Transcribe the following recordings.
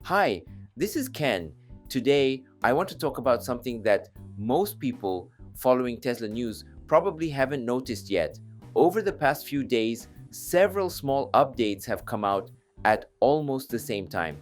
Hi, this is Ken. Today, I want to talk about something that most people following Tesla news probably haven't noticed yet. Over the past few days, several small updates have come out at almost the same time.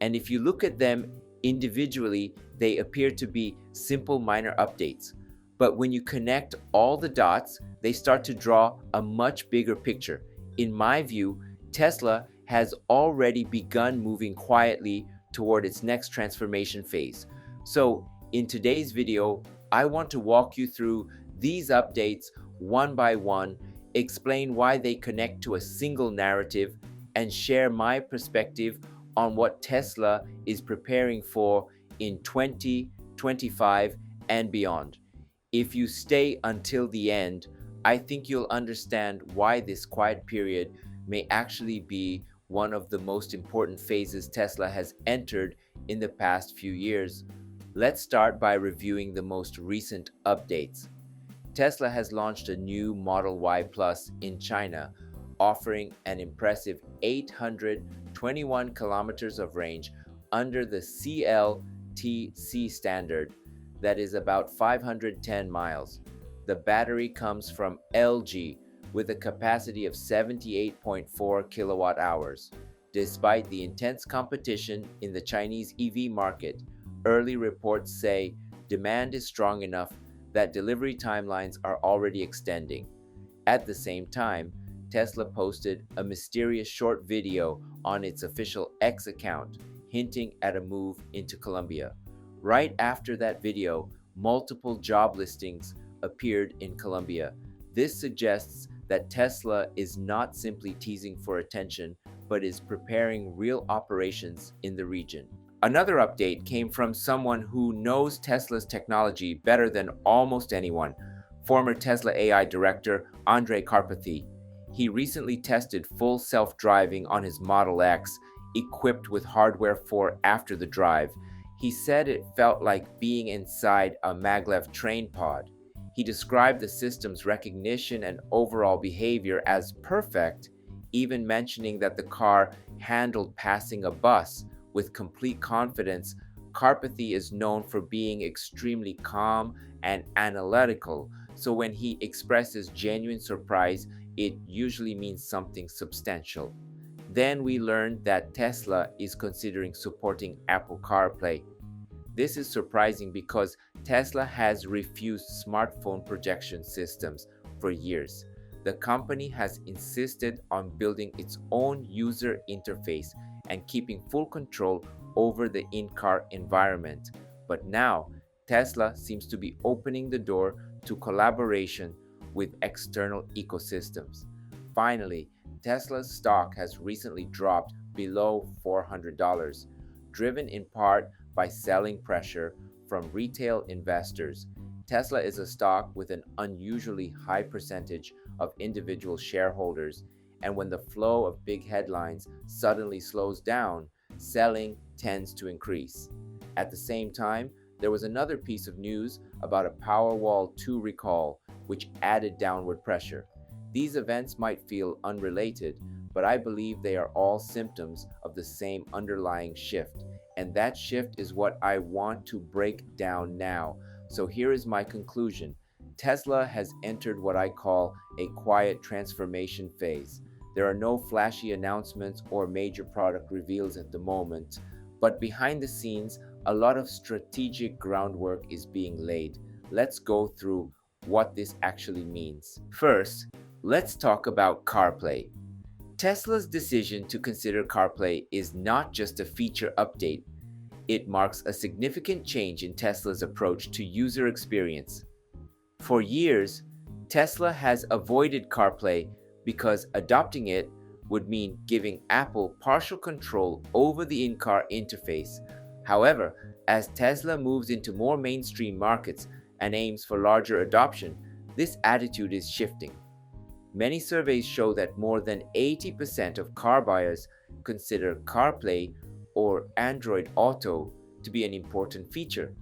And if you look at them individually, they appear to be simple minor updates. But when you connect all the dots, they start to draw a much bigger picture. In my view, Tesla has already begun moving quietly toward its next transformation phase. So, in today's video, I want to walk you through these updates one by one, explain why they connect to a single narrative, and share my perspective on what Tesla is preparing for in 2025 and beyond. If you stay until the end, I think you'll understand why this quiet period may actually be one of the most important phases Tesla has entered in the past few years. Let's start by reviewing the most recent updates. Tesla has launched a new Model Y Plus in China, offering an impressive 821 kilometers of range under the CLTC standard, that is about 510 miles. The battery comes from LG with a capacity of 78.4 kilowatt hours. Despite the intense competition in the Chinese EV market, early reports say demand is strong enough that delivery timelines are already extending. At the same time, Tesla posted a mysterious short video on its official X account, hinting at a move into Colombia. Right after that video, multiple job listings appeared in Colombia. This suggests that Tesla is not simply teasing for attention, but is preparing real operations in the region. Another update came from someone who knows Tesla's technology better than almost anyone, former Tesla AI director Andrej Karpathy. He recently tested full self-driving on his Model X, equipped with hardware for after the drive. He said it felt like being inside a maglev train pod. He described the system's recognition and overall behavior as perfect, even mentioning that the car handled passing a bus with complete confidence. Karpathy is known for being extremely calm and analytical, so when he expresses genuine surprise, it usually means something substantial. Then we learned that Tesla is considering supporting Apple CarPlay. This is surprising because Tesla has refused smartphone projection systems for years. The company has insisted on building its own user interface and keeping full control over the in-car environment. But now, Tesla seems to be opening the door to collaboration with external ecosystems. Finally, Tesla's stock has recently dropped below $400, driven in part by selling pressure from retail investors. Tesla is a stock with an unusually high percentage of individual shareholders, and when the flow of big headlines suddenly slows down, selling tends to increase. At the same time, there was another piece of news about a Powerwall 2 recall, which added downward pressure. These events might feel unrelated, but I believe they are all symptoms of the same underlying shift. And that shift is what I want to break down now. So here is my conclusion. Tesla has entered what I call a quiet transformation phase. There are no flashy announcements or major product reveals at the moment, but behind the scenes, a lot of strategic groundwork is being laid. Let's go through what this actually means. First, let's talk about CarPlay. Tesla's decision to consider CarPlay is not just a feature update. It marks a significant change in Tesla's approach to user experience. For years, Tesla has avoided CarPlay because adopting it would mean giving Apple partial control over the in-car interface. However, as Tesla moves into more mainstream markets and aims for larger adoption, this attitude is shifting. Many surveys show that more than 80% of car buyers consider CarPlay or Android Auto to be an important feature.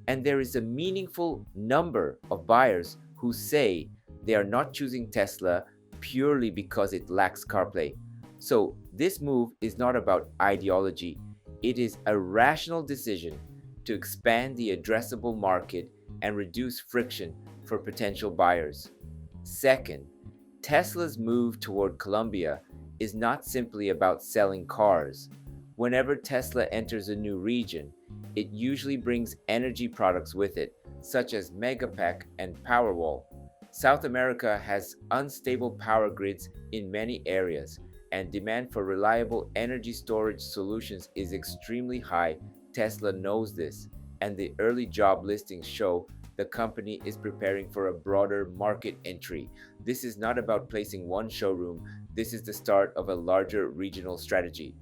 And there is a meaningful number of buyers who say they are not choosing Tesla purely because it lacks CarPlay. So this move is not about ideology, It is a rational decision to expand the addressable market and reduce friction for potential buyers. Second, Tesla's move toward Colombia is not simply about selling cars. Whenever Tesla enters a new region, it usually brings energy products with it, such as Megapack and Powerwall. South America has unstable power grids in many areas, and demand for reliable energy storage solutions is extremely high. Tesla knows this, and the early job listings show the company is preparing for a broader market entry. This is not about placing one showroom, this is the start of a larger regional strategy.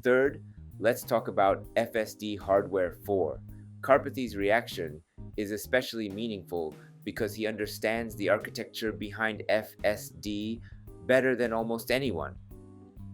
Third, let's talk about FSD Hardware 4. Karpathy's reaction is especially meaningful because he understands the architecture behind FSD better than almost anyone.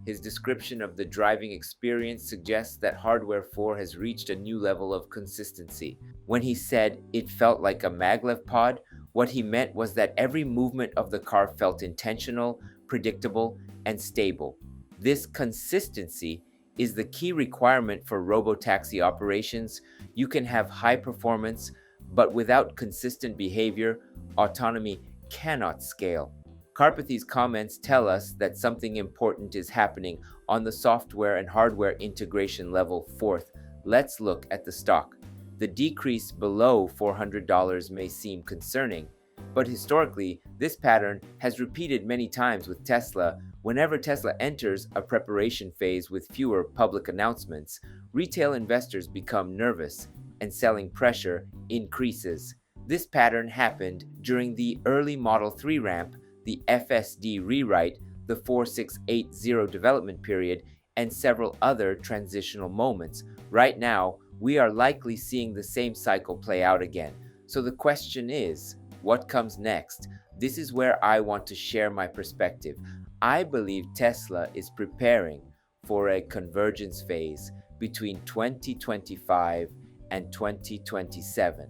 His description of the driving experience suggests that Hardware 4 has reached a new level of consistency. When he said it felt like a maglev pod, what he meant was that every movement of the car felt intentional, predictable, and stable. This consistency is the key requirement for robotaxi operations. You can have high performance, but without consistent behavior, autonomy cannot scale. Karpathy's comments tell us that something important is happening on the software and hardware integration level. Fourth, let's look at the stock. The decrease below $400 may seem concerning, but historically, this pattern has repeated many times with Tesla. Whenever Tesla enters a preparation phase with fewer public announcements, retail investors become nervous and selling pressure increases. This pattern happened during the early Model 3 ramp, the FSD rewrite, the 4680 development period, and several other transitional moments. Right now, we are likely seeing the same cycle play out again. So the question is, what comes next? This is where I want to share my perspective. I believe Tesla is preparing for a convergence phase between 2025 and 2027.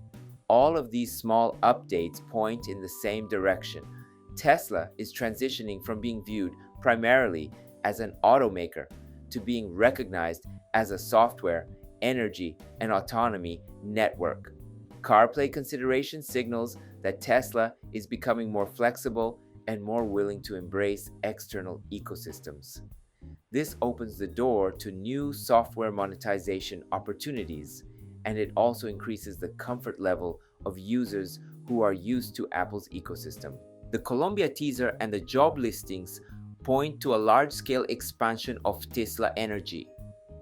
All of these small updates point in the same direction. Tesla is transitioning from being viewed primarily as an automaker to being recognized as a software, energy, and autonomy network. CarPlay consideration signals that Tesla is becoming more flexible and more willing to embrace external ecosystems. This opens the door to new software monetization opportunities, and it also increases the comfort level of users who are used to Apple's ecosystem. The Colombia teaser and the job listings point to a large-scale expansion of Tesla Energy.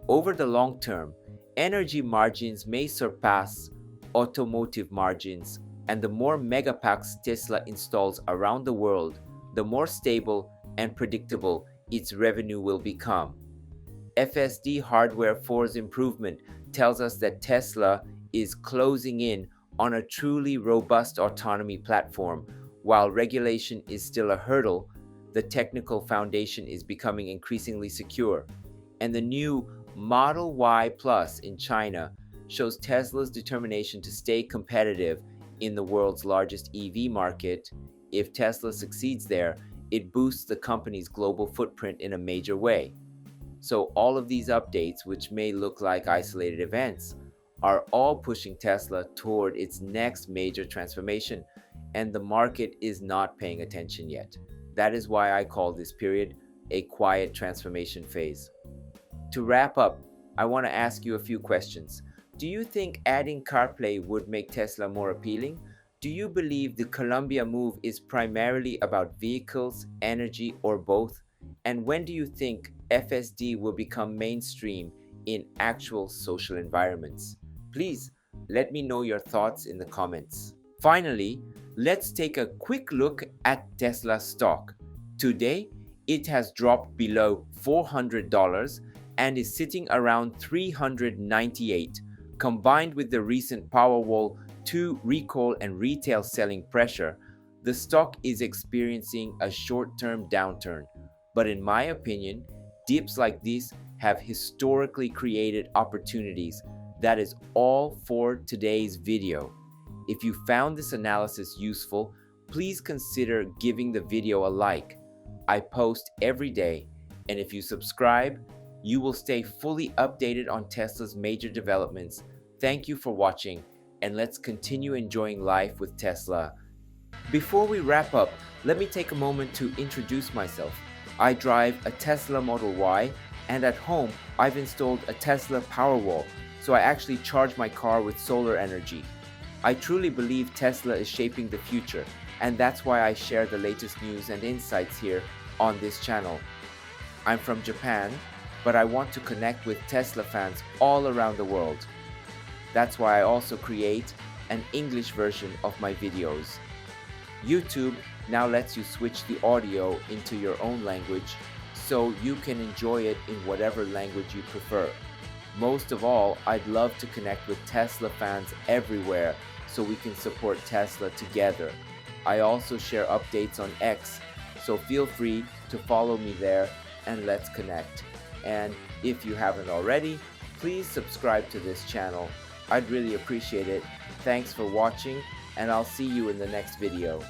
Over the long term, energy margins may surpass automotive margins, and the more megapacks Tesla installs around the world, the more stable and predictable its revenue will become. FSD Hardware 4's improvement tells us that Tesla is closing in on a truly robust autonomy platform. While regulation is still a hurdle, the technical foundation is becoming increasingly secure. And the new Model Y Plus in China shows Tesla's determination to stay competitive in the world's largest EV market. If Tesla succeeds there, it boosts the company's global footprint in a major way. So all of these updates, which may look like isolated events, are all pushing Tesla toward its next major transformation, and the market is not paying attention yet. That is why I call this period a quiet transformation phase. To wrap up, I want to ask you a few questions. Do you think adding CarPlay would make Tesla more appealing? Do you believe the Colombia move is primarily about vehicles, energy, or both? And when do you think FSD will become mainstream in actual social environments? Please let me know your thoughts in the comments. Finally, let's take a quick look at Tesla stock. Today, it has dropped below $400 and is sitting around $398. Combined with the recent Powerwall 2 recall and retail selling pressure, the stock is experiencing a short-term downturn. But in my opinion, dips like this have historically created opportunities. That is all for today's video. If you found this analysis useful, please consider giving the video a like. I post every day, and if you subscribe, You will stay fully updated on Tesla's major developments. Thank you for watching, and let's continue enjoying life with Tesla. Before we wrap up, let me take a moment to introduce myself. I drive a Tesla Model Y, and at home, I've installed a Tesla Powerwall, so I actually charge my car with solar energy. I truly believe Tesla is shaping the future, and that's why I share the latest news and insights here on this channel. I'm from Japan, but I want to connect with Tesla fans all around the world. That's why I also create an English version of my videos. YouTube now lets you switch the audio into your own language, so you can enjoy it in whatever language you prefer. Most of all, I'd love to connect with Tesla fans everywhere so we can support Tesla together. I also share updates on X, so feel free to follow me there and let's connect. And if you haven't already, please subscribe to this channel. I'd really appreciate it. Thanks for watching, and I'll see you in the next video.